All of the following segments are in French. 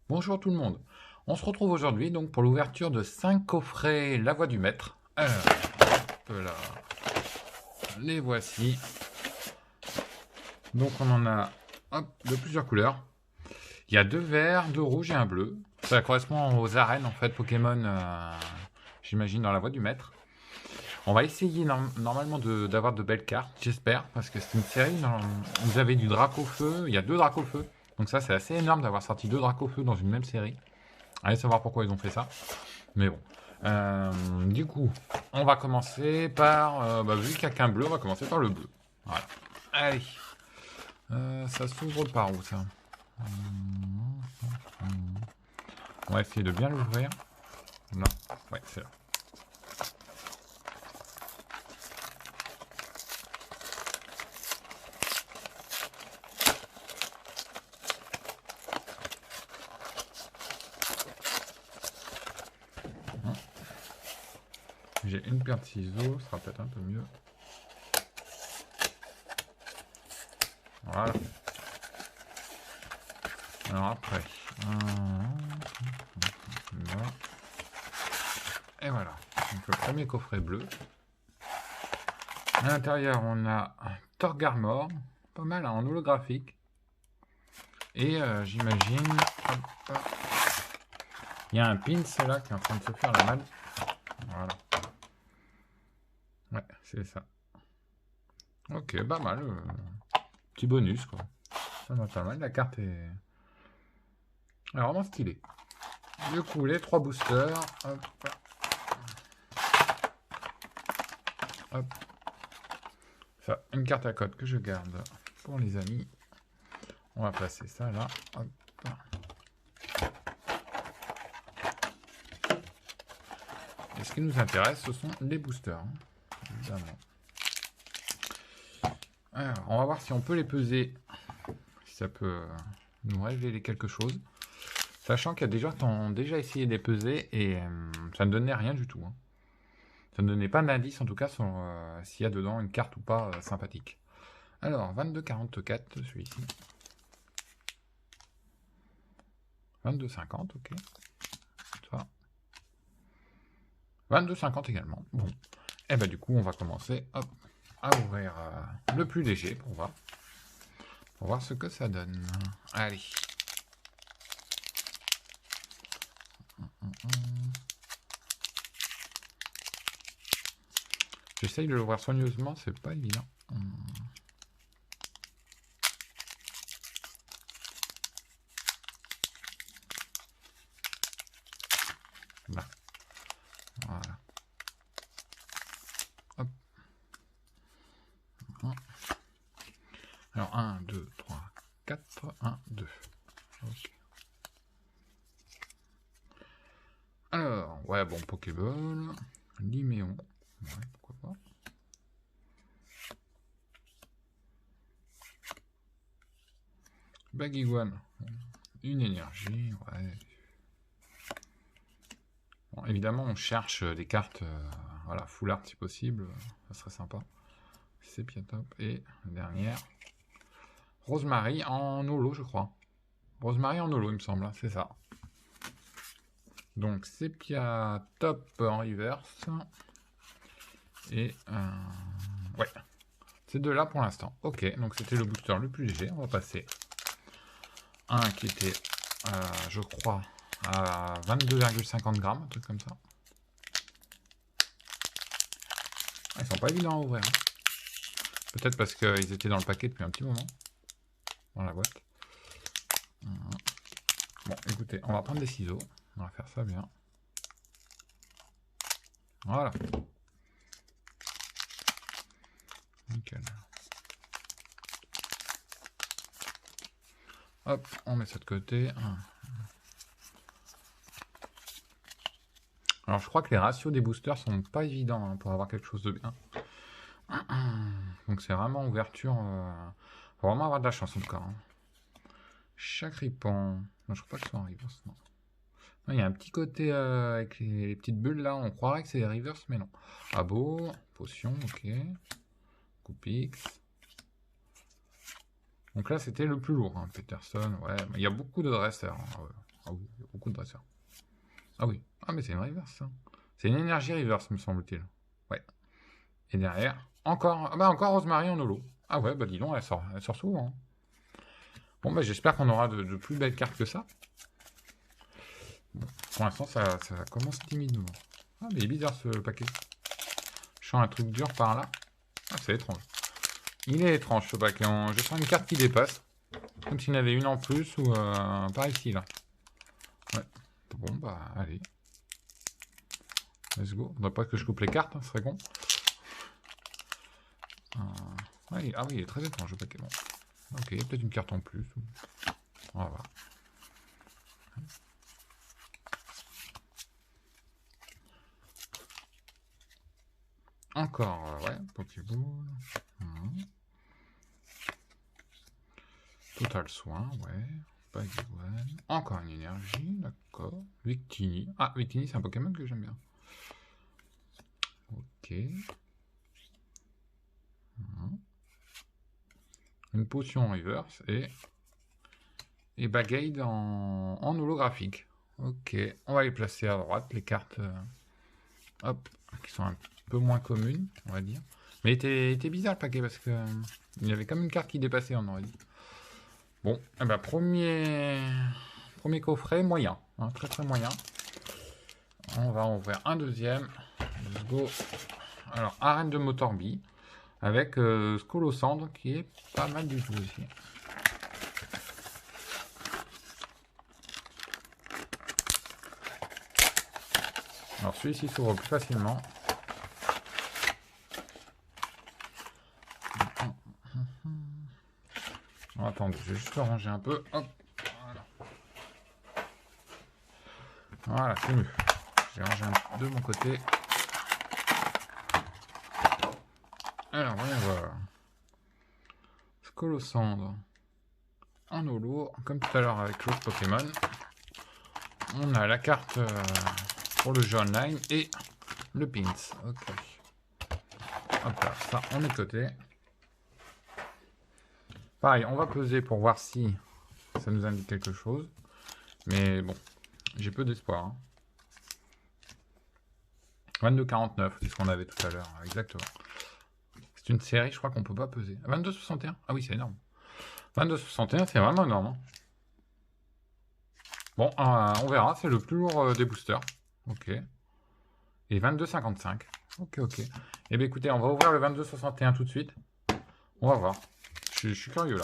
Bonjour tout le monde. On se retrouve aujourd'hui donc pour l'ouverture de 5 coffrets La Voix du Maître. Alors, hop là, les voici. Donc on en a de plusieurs couleurs. Il y a 2 verts, 2 rouges et un bleu. Ça correspond aux arènes en fait Pokémon, j'imagine, dans La Voix du Maître. On va essayer normalement d'avoir de belles cartes, j'espère, parce que c'est une série. Vous avez du Dracofeu, il y a 2 Dracofeu. Donc ça c'est assez énorme d'avoir sorti 2 Dracofeu dans une même série. Allez savoir pourquoi ils ont fait ça. Mais bon. Du coup, on va commencer par... vu qu'il n'y a qu'un bleu, on va commencer par le bleu. Voilà. Allez. Ça s'ouvre par où, ça? On va essayer de bien l'ouvrir. Non. Ouais, c'est là. J'ai une paire de ciseaux, ce sera peut-être un peu mieux. Voilà. Alors après, là. Et voilà. Donc le premier coffret bleu. À l'intérieur, on a un Torgarmor, pas mal hein, en holographique. Et j'imagine, il y a un pins là qui est en train de se faire la malle. Voilà. Ouais, c'est ça. Ok, pas mal. Petit bonus quoi. Ça va pas mal. La carte est vraiment stylée. Du coup, les 3 boosters. Hop. Hop. Ça, une carte à code que je garde pour les amis. On va placer ça là. Hop. Et ce qui nous intéresse, ce sont les boosters. Évidemment. Alors, on va voir si on peut les peser. Si ça peut nous révéler quelque chose. Sachant qu'il y a des gens qui ont déjà essayé de les peser et ça ne donnait rien du tout. Hein. Ça ne donnait pas d'indice en tout cas sur s'il y a dedans une carte ou pas sympathique. Alors, 22,44 celui-ci. 22,50, ok. Ça. 22,50 également. Bon. Et bah du coup, on va commencer hop, à ouvrir le plus léger pour voir ce que ça donne. Allez. J'essaye de l'ouvrir soigneusement, c'est pas évident. Là. Voilà. Hop. Alors 1, 2, 3, 4, 1, 2. Ok. Alors, ouais, bon, Pokéball, Liméon, ouais, pourquoi pas. Baguiguane, une énergie, ouais. Bon, évidemment, on cherche des cartes, voilà, full art si possible, ça serait sympa. Sepiatop, et la dernière, Rosemary en holo, je crois. Rosemary en holo, il me semble, hein, c'est ça. Donc, Sepiatop en reverse. Et ouais, ces deux là pour l'instant. Ok, donc c'était le booster le plus léger. On va passer un qui était, je crois, à 22,50 grammes, un truc comme ça. Ils sont pas évidents à ouvrir. Hein. Peut-être parce qu'ils étaient dans le paquet depuis un petit moment. Dans la boîte. Bon, écoutez, on va prendre des ciseaux. On va faire ça bien. Voilà. Nickel. Hop, on met ça de côté. Alors je crois que les ratios des boosters sont pas évidents hein, pour avoir quelque chose de bien. Donc c'est vraiment ouverture. Faut vraiment avoir de la chance en tout cas. Hein. Chacripan. Non, je crois pas que ce soit en reverse. Non. Non, il y a un petit côté avec les petites bulles là. On croirait que c'est reverse, mais non. Ah beau. Potion, ok. Coupix. Donc là c'était le plus lourd. Hein. Peterson, ouais. Il y a beaucoup de dresseurs. Hein. Ah oui, il y a beaucoup de dresseurs. Ah oui. Ah, mais c'est une reverse, ça. C'est une énergie reverse, me semble-t-il. Ouais. Et derrière, encore, bah encore Rosemary en holo. Ah ouais, bah dis donc, elle sort souvent. Hein. Bon, bah j'espère qu'on aura de plus belles cartes que ça. Bon, pour l'instant, ça commence timidement. Ah, mais il est bizarre ce paquet. Je sens un truc dur par là. Ah, c'est étrange. Il est étrange ce paquet. Je sens une carte qui dépasse. Comme s'il y en avait une en plus ou par ici, là. Ouais. Bon, bah, allez. Let's go. Faudrait pas que je coupe les cartes, hein, ce serait con. Ouais, ah oui, il est très étrange le paquet. Bon. Ok, peut-être une carte en plus. On va voir. Encore, ouais, Pokéball. Total soin, ouais. Baggywan. Encore une énergie, d'accord. Victini. Ah, Victini, c'est un Pokémon que j'aime bien. Ok. Une potion en reverse et Bagade en holographique. Ok, on va les placer à droite, les cartes hop, qui sont un peu moins communes, on va dire. Mais il était bizarre le paquet parce que il y avait comme une carte qui dépassait, on aurait dit. Bon, eh ben, premier coffret moyen, hein, très très moyen. On va ouvrir un deuxième. Let's go. Alors, arène de Motorby avec Scolosandre qui est pas mal du tout aussi. Alors celui-ci s'ouvre plus facilement. Oh, attendez, je vais juste le ranger un peu. Hop. Voilà, c'est mieux. J'ai rangé un peu de mon côté. Alors, voyons voir. Scolosandre en holo, comme tout à l'heure avec l'autre Pokémon. On a la carte pour le jeu online et le pins. Ok. Hop là, ça on met de côté. Pareil, on va peser pour voir si ça nous indique quelque chose. Mais bon, j'ai peu d'espoir. Hein. 22,49, c'est ce qu'on avait tout à l'heure, exactement. C'est une série, je crois qu'on peut pas peser. 22,61 ? Ah oui, c'est énorme. 22,61, c'est vraiment énorme. Hein. Bon, on verra, c'est le plus lourd des boosters. Ok. Et 22,55. Ok, ok. Eh bien écoutez, on va ouvrir le 22,61 tout de suite. On va voir. Je suis curieux là.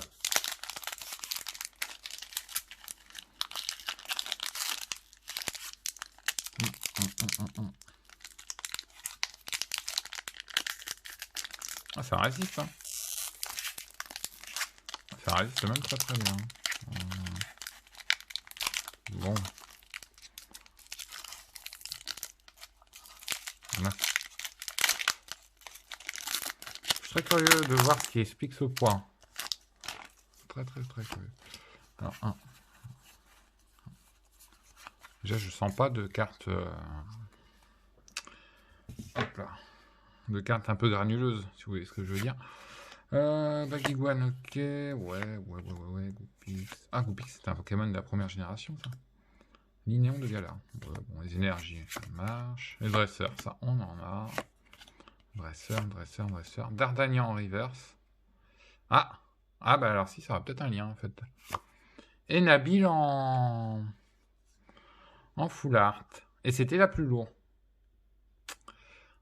Ah, ça résiste. Hein. Ça résiste même très très bien. Bon. Je suis très curieux de voir ce qui explique ce point. Très très très curieux. Alors, un. Déjà, je sens pas de carte. Hop là. De carte un peu granuleuse, si vous voyez ce que je veux dire. Baggywan, ok. Ouais. Goopix. Ah, Goopix, c'était un Pokémon de la première génération, ça. Linéon de Galar. Ouais, bon, les énergies, ça marche. Les dresseurs, ça, on en a. Dresseur. Dardanian en reverse. Ah, bah alors si, ça aura peut-être un lien, en fait. Et Nabil en full art. Et c'était la plus lourde.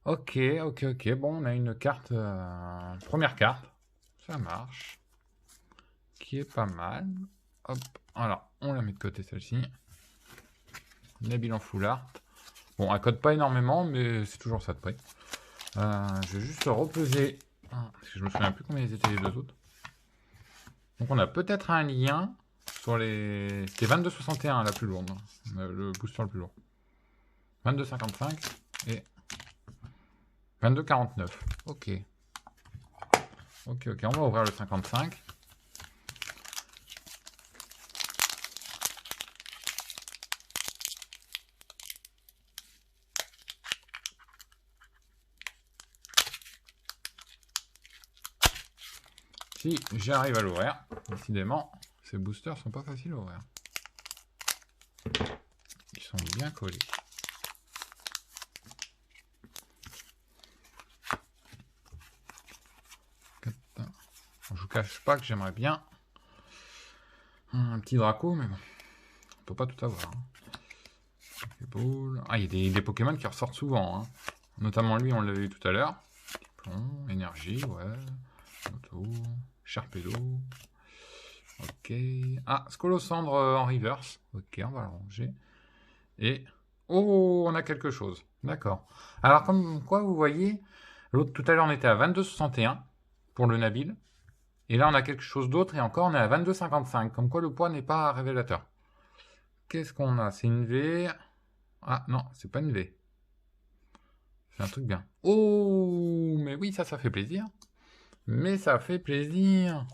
Ok. Bon, on a une carte. Première carte. Ça marche. Qui est pas mal. Hop. Alors, on la met de côté celle-ci. Nabil en full art. Bon, elle code pas énormément, mais c'est toujours ça de prix. Je vais juste repeser. Parce que je me souviens plus combien ils étaient les deux autres. Donc on a peut-être un lien sur les. C'était 22,61 la plus lourde. Le booster le plus lourd. 22,55 et 22,49. Ok. On va ouvrir le 55. Si j'arrive à l'ouvrir, décidément, ces boosters sont pas faciles à ouvrir. Ils sont bien collés. Je vous cache pas que j'aimerais bien un petit Draco, mais bon, on peut pas tout avoir. Ah, il y a des Pokémon qui ressortent souvent, hein. Notamment lui, on l'a vu tout à l'heure. Plomb, énergie, ouais. Auto, Sharpedo. Ok. Ah, Scolosandre en reverse. Ok, on va le ranger. Et... oh, on a quelque chose. D'accord. Alors, comme quoi, vous voyez, l'autre tout à l'heure, on était à 22,61 pour le Nabil. Et là, on a quelque chose d'autre. Et encore, on est à 22,55. Comme quoi, le poids n'est pas révélateur. Qu'est-ce qu'on a? C'est une V. Ah, non, c'est pas une V. C'est un truc bien. Oh, mais oui, ça fait plaisir. Mais ça fait plaisir.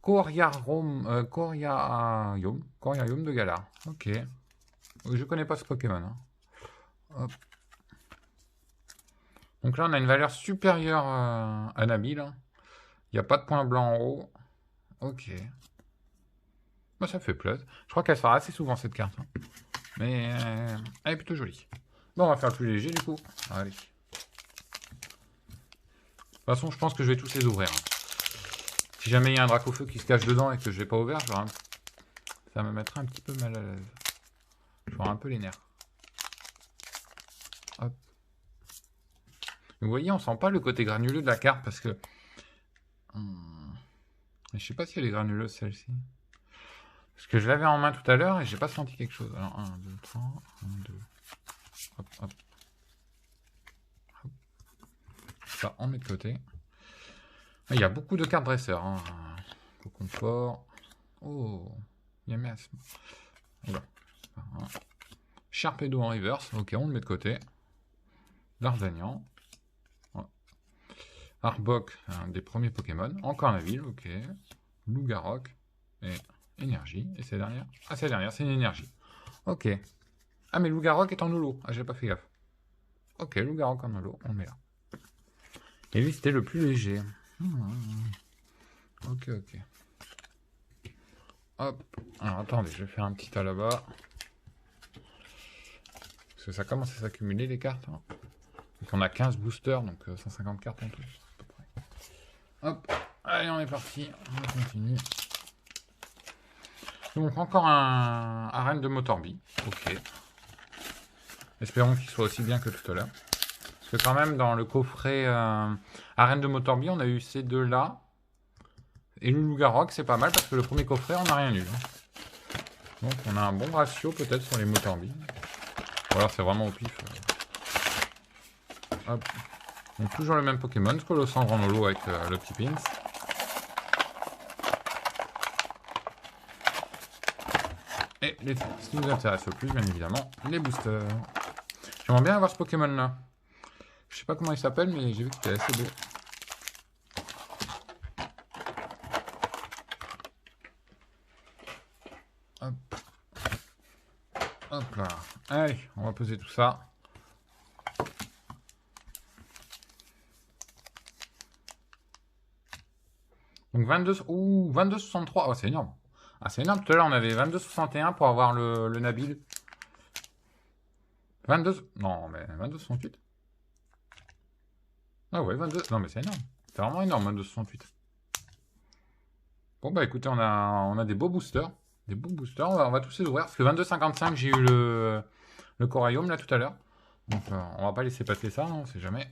Coriarium de Galar. Ok. Je connais pas ce Pokémon. Hein. Hop. Donc là, on a une valeur supérieure à Nabil. Il n'y a pas de point blanc en haut. Ok. Bah, ça fait plaisir. Je crois qu'elle sera assez souvent cette carte. Hein. Mais elle est plutôt jolie. Bon, on va faire le plus léger du coup. Allez. De toute façon, je pense que je vais tous les ouvrir. Hein. Si jamais il y a un Dracofeu qui se cache dedans et que je l'ai pas ouvert, ça me mettra un petit peu mal à l'aise. Je vais avoir un peu les nerfs. Hop. Vous voyez, on sent pas le côté granuleux de la carte parce que... je sais pas si elle est granuleuse celle-ci. Parce que je l'avais en main tout à l'heure et j'ai pas senti quelque chose. Alors 1, 2, 3, 1, 2. Hop, hop. Hop. Ça, on met de côté. Il y a beaucoup de cartes dresseurs. Hein. Au confort. Oh, il y a Miasme. Voilà. Sharpedo en reverse. Ok, on le met de côté. D'Artagnan. Voilà. Arbok, un des premiers Pokémon. Encore la ville, ok. Lougarok. Et énergie. Et c'est dernière. Ah, c'est dernière, c'est une énergie. Ok. Ah, mais Lougarok est en holo. Ah, j'ai pas fait gaffe. Ok, Lougarok en holo, on le met là. Et lui, c'était le plus léger. Ok, ok. Hop. Alors, attendez, je vais faire un petit tas là-bas. Parce que ça commence à s'accumuler, les cartes. Hein. Donc, on a 15 boosters, donc 150 cartes en tout. À peu près. Hop. Allez, on est parti. On continue. Donc, encore un arène de Motorby. Ok. Espérons qu'il soit aussi bien que tout à l'heure. Parce que quand même, dans le coffret arène de Motorby, on a eu ces deux-là. Et le Lougarok, c'est pas mal parce que le premier coffret, on n'a rien eu. Donc on a un bon ratio peut-être sur les Motorby. Ou alors c'est vraiment au pif. Hop. Donc toujours le même Pokémon, Scolosandre en holo avec le petit pins. Et ce qui nous intéresse le plus, bien évidemment, les boosters. J'aimerais bien avoir ce Pokémon là. Je sais pas comment il s'appelle, mais j'ai vu qu'il était assez beau. Hop. Hop là. Allez, on va poser tout ça. Donc 22... ouh, 22,63. Oh, c'est énorme. Ah, c'est énorme. Tout à l'heure, on avait 22,61 pour avoir le Nabil. 22... non, mais 22,68. Ah ouais, 22... non, mais c'est énorme. C'est vraiment énorme, 22,68. Bon, bah écoutez, on a des beaux boosters. Des beaux boosters. On va tous les ouvrir. Parce que 22,55, j'ai eu le Coriarium, là, tout à l'heure. Donc, on va pas laisser passer ça, hein, on sait jamais.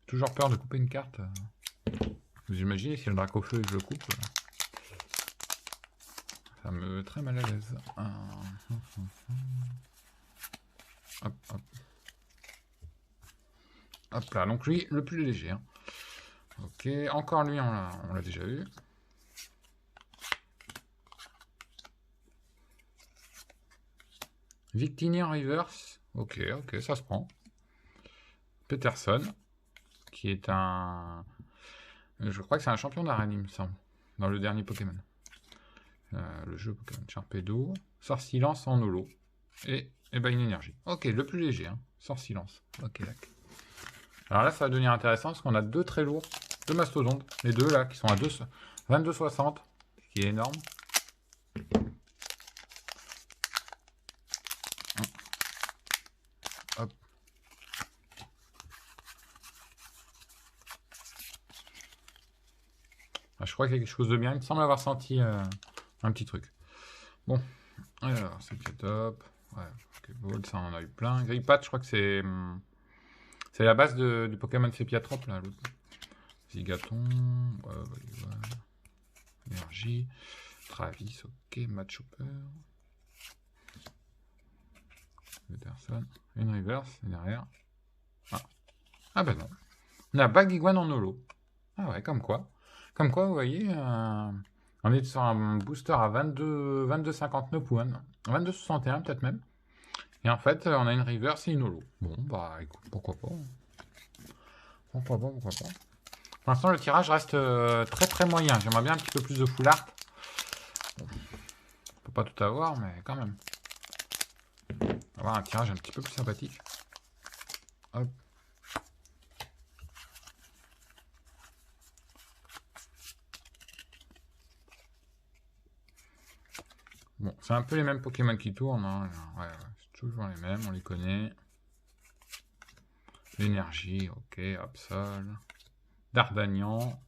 Toujours peur de couper une carte. Vous imaginez si le Dracofeu et que je le coupe, ça me met très mal à l'aise. Hop, hop. Hop là, donc lui, le plus léger. Hein. Ok, encore lui, on l'a déjà eu. Victini en reverse. Ok, ok, ça se prend. Peterson, qui est un... je crois que c'est un champion d'arène, il me semble, dans le dernier Pokémon. Le jeu Pokémon Sharpedo. Sort silence en holo. Et ben une énergie. Ok, le plus léger. Hein. Sort silence. Ok, d'accord. Alors là, ça va devenir intéressant parce qu'on a deux très lourds. Deux mastodontes. Les deux là qui sont à 22,60. Ce qui est énorme. Hop. Ah, je crois qu'il y a quelque chose de bien. Il me semble avoir senti un petit truc. Bon. Alors, c'est top. Ouais, Pokéball, ça on en a eu plein. Grippat, je crois que c'est la base du Pokémon Fépiatrope, là. Zigaton. Ouais. Énergie. Travis, ok. Matchhopper. Peterson. Une reverse, et derrière. Ah ben non. On a Bagiguan en holo. Ah ouais, comme quoi. Comme quoi, vous voyez, on est sur un booster à 22,59 ou 22,61 peut-être même. Et en fait, on a une reverse et une holo. Bon, bah écoute, pourquoi pas. Pourquoi pas. Pour l'instant, le tirage reste très très moyen. J'aimerais bien un petit peu plus de full art. Bon, on peut pas tout avoir, mais quand même. Avoir un tirage un petit peu plus sympathique. Hop. Bon, c'est un peu les mêmes Pokémon qui tournent. Hein. Ouais, c'est toujours les mêmes, on les connaît. L'énergie, ok, Absol. Dardagnan.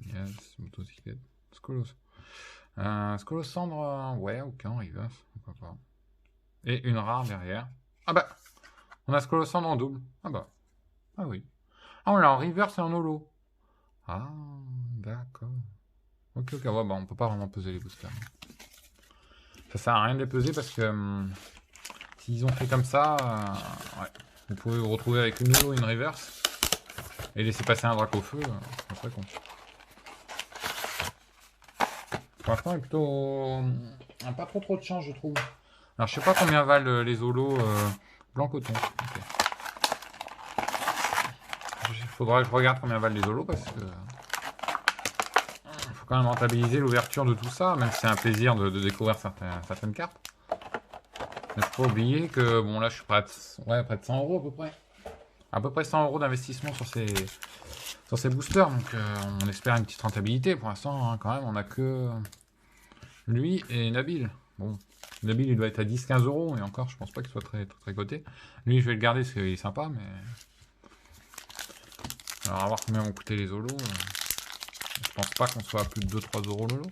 Yes, motocyclette. Scolos. Scolosandre, ouais, ok, en reverse, pourquoi pas. Et une rare derrière. Ah bah, on a Scolosandre en double. Ah bah, ah oui. Ah, on l'a en reverse et en holo. Ah, d'accord. Ok, ouais, bah on peut pas vraiment peser les boosters. Ça sert à rien de les peser parce que s'ils ont fait comme ça, ouais, vous pouvez vous retrouver avec une holo et une reverse et laisser passer un drac au feu, c'est très con. Pour l'instant, il est plutôt pas trop de chance, je trouve. Alors, je sais pas combien valent les holos blanc coton. Okay. Il faudra que je regarde combien valent les holos parce que faut quand même rentabiliser l'ouverture de tout ça, même si c'est un plaisir de découvrir certaines cartes. Mais faut pas oublier que, bon, là, je suis près de 100 euros à peu près. À peu près 100 euros d'investissement sur ces boosters, donc on espère une petite rentabilité. Pour l'instant, hein, quand même, on a que lui et Nabil. Bon, Nabil, il doit être à 10-15 euros, et encore, je pense pas qu'il soit très coté. Lui, je vais le garder parce qu'il est sympa, mais... Alors, à voir combien vont coûter les holos. Je pense pas qu'on soit à plus de 2-3 euros le lot.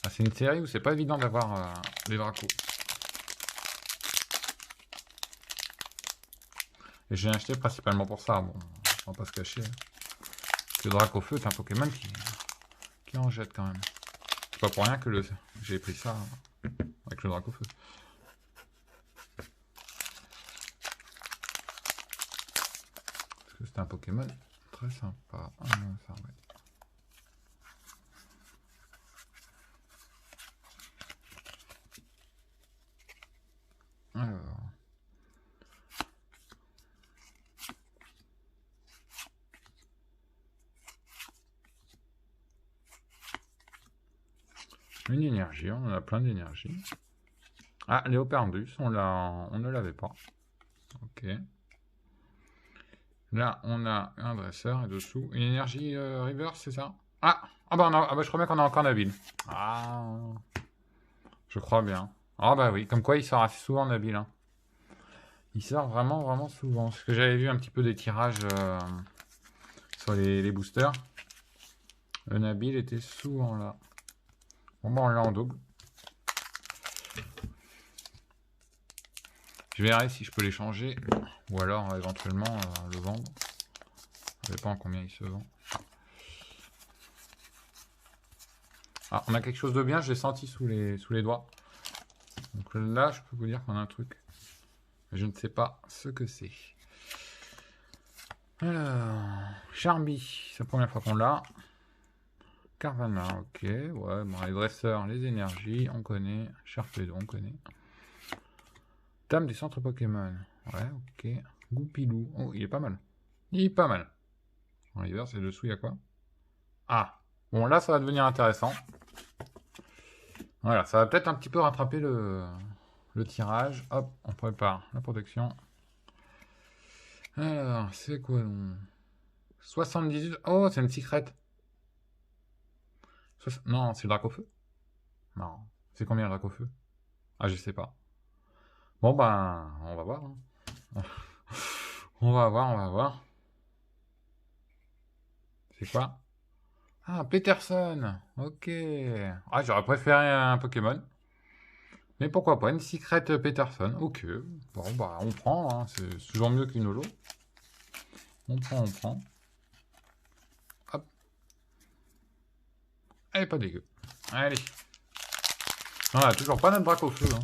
Ah, c'est une série où c'est pas évident d'avoir les Dracos. Et j'ai acheté principalement pour ça, bon, on va pas se cacher. Le Dracofeu est un Pokémon qui en jette quand même. C'est pas pour rien que j'ai pris ça avec le Dracofeu. Parce que c'est un Pokémon très sympa. Ah non, ça, ouais. Alors... Une énergie, on en a plein d'énergie. Ah, Léopardus, on ne l'avait pas. Ok. Là, on a un dresseur et dessous. Une énergie reverse, c'est ça? Ah, bah, je crois bien qu'on a encore Nabil. Ah, je crois bien. Ah bah oui, comme quoi il sort assez souvent Nabil. Hein. Il sort vraiment souvent. Parce que j'avais vu un petit peu des tirages sur les boosters. Le Nabil était souvent là. Bon, bah on l'a en double. Je verrai si je peux les changer. Ou alors éventuellement le vendre. Ça dépend combien il se vend. Ah, on a quelque chose de bien, je l'ai senti sous les doigts. Donc là, je peux vous dire qu'on a un truc. Je ne sais pas ce que c'est. Alors, Charmy, c'est la première fois qu'on l'a. Carvana, ok. Ouais, bon, les dresseurs, les énergies, on connaît. Sharpedo, on connaît. Dame des centres Pokémon. Ouais, ok. Goupilou. Oh, il est pas mal. Il est pas mal. En hiver, c'est dessous, il y a quoi? Ah, Bon, là, ça va devenir intéressant. Voilà, ça va peut-être un petit peu rattraper le tirage. Hop, on prépare la protection. Alors, c'est quoi donc 78. Oh, c'est une secrète. Non, c'est le Dracofeu. Non. C'est combien le Dracofeu? Ah, je sais pas. Bon, ben, on va voir. Hein. On va voir, on va voir. C'est quoi? Ah, Peterson. Ok. Ah, j'aurais préféré un Pokémon. Mais pourquoi pas, une Secret Peterson. Ok. Bon, bah, on prend. Hein. C'est toujours mieux qu'une holo. On prend, on prend. Hop. Elle est pas dégueu. Allez. On a toujours pas notre Dracofeu. Hein.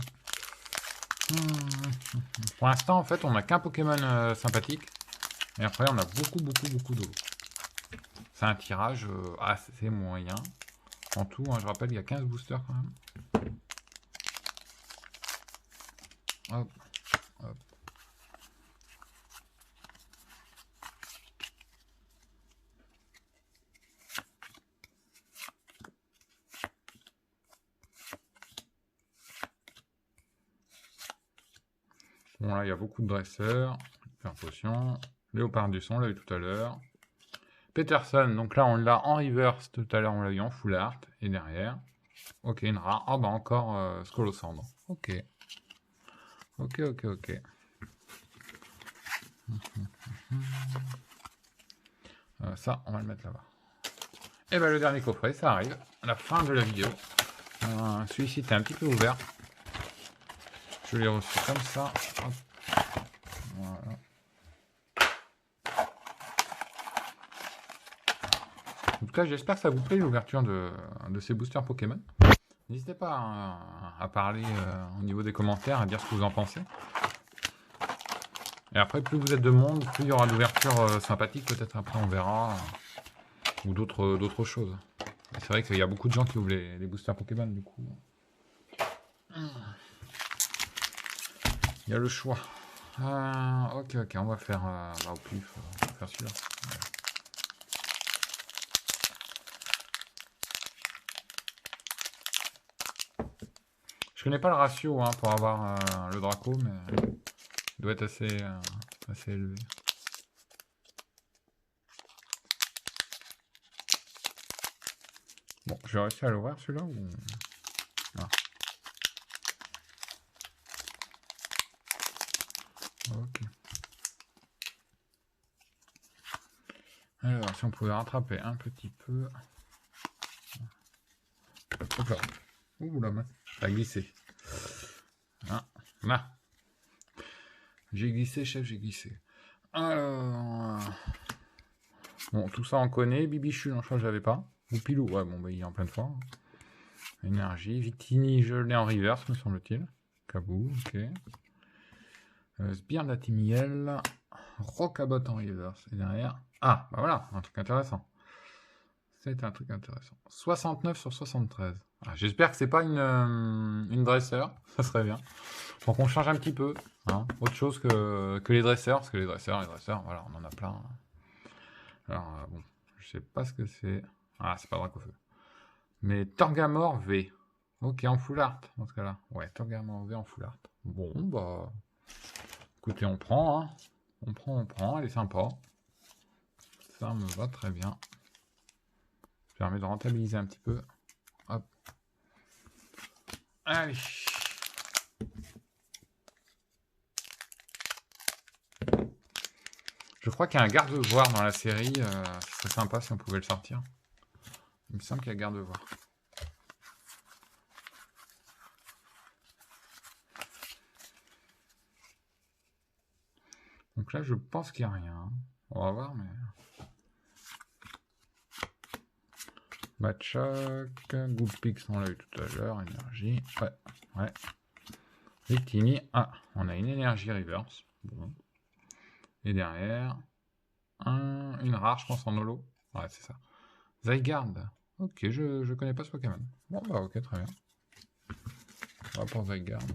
Pour l'instant, en fait, on n'a qu'un Pokémon sympathique. Et après, on a beaucoup d'eau. C'est un tirage assez moyen. En tout, hein, je rappelle, il y a 15 boosters quand même. Hop, hop. Bon, là, il y a beaucoup de dresseurs. Hyper potion. Léopard du son, on l'a eu tout à l'heure. Peterson, donc là, on l'a en reverse. Tout à l'heure, on l'a eu en full art. Et derrière, ok, une rare. Ah, bah encore Scolosandre. Ok. Ok. Ça, on va le mettre là-bas. Et bah, le dernier coffret, ça arrive. À la fin de la vidéo. Celui-ci était un petit peu ouvert. Je l'ai reçu comme ça. Hop. Voilà. En tout cas, j'espère que ça vous plaît l'ouverture de ces boosters Pokémon. N'hésitez pas à parler au niveau des commentaires, à dire ce que vous en pensez. Et après, plus vous êtes de monde, plus il y aura d'ouvertures sympathiques. Peut-être après, on verra. Ou d'autres choses. C'est vrai qu'il y a beaucoup de gens qui ouvrent les boosters Pokémon, du coup. Il y a le choix. Ok, on va faire au pif. On va faire celui-là. Je connais pas le ratio pour avoir le Draco, mais il doit être assez élevé. Bon, j'ai réussi à l'ouvrir celui-là ou... Ah. Ok. Alors, si on pouvait rattraper un petit peu... Hop là. Ouh, la main. Ça a glissé. Ah, là. J'ai glissé, chef, j'ai glissé. Alors... Bon, tout ça on connaît. Bibichu, non, je crois que j'avais pas. Ou Pilou, ouais, bon, bah, il est en pleine forme. Énergie. Victini, je l'ai en reverse, me semble-t-il. Kabou, ok. Sbire d'Atimiel. Rocabot en reverse. Et derrière... Ah, bah voilà, un truc intéressant. C'est un truc intéressant. 69 sur 73. Ah, j'espère que c'est pas une dresseur. Ça serait bien. Donc on change un petit peu. Hein. Autre chose que les dresseurs. Parce que les dresseurs, voilà, on en a plein. Alors, bon, je sais pas ce que c'est. Ah, c'est pas Dracofeu. Mais Torgamore V. Ok, en full art, dans ce cas-là. Ouais, Torgamore V en full art. Bon, bah... Écoutez, on prend, hein. On prend. Elle est sympa. Ça me va très bien. Ça permet de rentabiliser un petit peu. Hop. Allez. Je crois qu'il y a un garde-voir dans la série. Ce serait sympa si on pouvait le sortir. Il me semble qu'il y a garde-voir. Donc là, je pense qu'il n'y a rien. On va voir, mais... Matchak, Goupix, on l'a eu tout à l'heure. Énergie. Ouais. Victini. Ah, on a une énergie reverse. Bon. Et derrière, une rare, je pense, en holo. Ouais, c'est ça. Zygarde. Ok, je connais pas ce Pokémon. Bon, bah ok, très bien. On va pour Zygarde.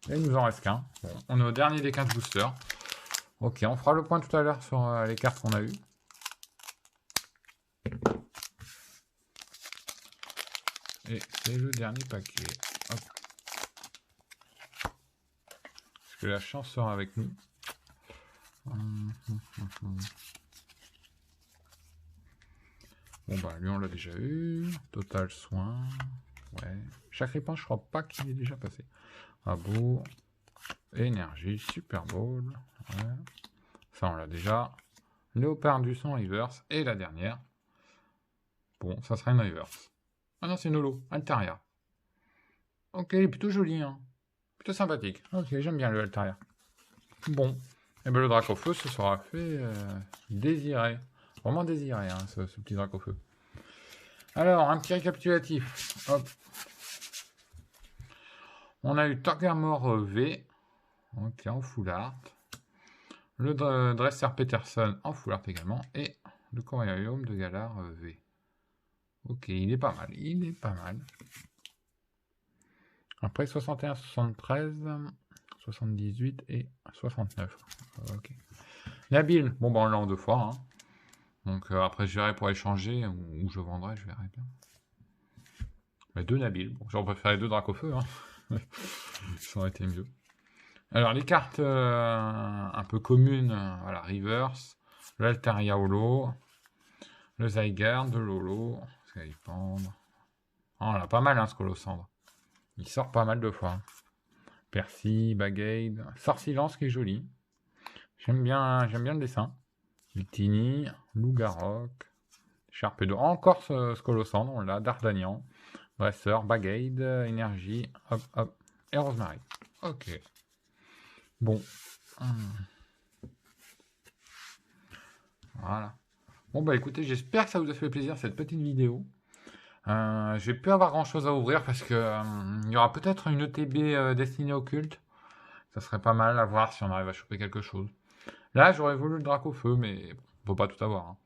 Et il nous en reste qu'un. Bon, on est au dernier des 15 boosters. Ok, on fera le point tout à l'heure sur les cartes qu'on a eues. Et c'est le dernier paquet. Hop. Est-ce que la chance sera avec nous? Bon bah lui on l'a déjà eu. Total soin. Ouais. Chaque réponse je crois pas qu'il est déjà passé. Ah beau. Énergie. Super Bowl. Ouais. Ça on l'a déjà. Léopard du son reverse. Et la dernière. Bon, ça sera une reverse. Ah non, c'est une holo. Altaria. Ok, il est plutôt joli, hein. Plutôt sympathique. Ok, j'aime bien le Altaria. Bon. Et ben le drac au feu se sera fait désirer. Vraiment désiré, hein, ce petit drac au feu. Alors, un petit récapitulatif. Hop. On a eu Torgamore V. Ok, en full art. Le Dresser Peterson en full art également. Et le Coriorum de Galar V. Ok, il est pas mal. Il est pas mal. Après 61, 73, 78 et 69. Ok. Nabil, bon ben on l'a en 2 fois. Hein. Donc après je verrai pour échanger ou je vendrai, je verrai bien. Mais 2 Nabil. Bon, j'aurais préféré 2 Drac au feu. Hein. Ça aurait été mieux. Alors les cartes un peu communes, voilà, Reverse, l'Altaria Holo, le Zygarde, de Lolo, Skypand. Oh, on a pas mal hein, ce Colossandre. Il sort pas mal de fois. Percy, Bagade, Sort Silence qui est joli. J'aime bien le dessin. Victini, Lougarok, Sharpedo. Encore ce Colossandre, on l'a, Dardanian, Dresser, Bagade, Énergie, hop, hop, et Rosemary. Ok. Bon. Voilà. Bon bah écoutez, j'espère que ça vous a fait plaisir cette petite vidéo. Je vais plus avoir grand chose à ouvrir parce que il y aura peut-être une ETB destinée au culte. Ça serait pas mal à voir si on arrive à choper quelque chose. Là, j'aurais voulu le drac au feu, mais bon, on peut pas tout avoir. Hein.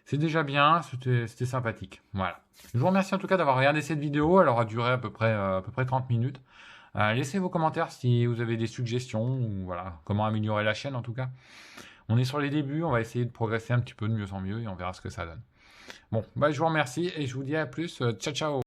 C'est déjà bien, c'était sympathique. Voilà. Je vous remercie en tout cas d'avoir regardé cette vidéo. Elle aura duré à peu près 30 minutes. Laissez vos commentaires si vous avez des suggestions ou voilà comment améliorer la chaîne en tout cas. On est sur les débuts, on va essayer de progresser un petit peu de mieux en mieux et on verra ce que ça donne. Bon, bah, je vous remercie et je vous dis à plus. Ciao, ciao.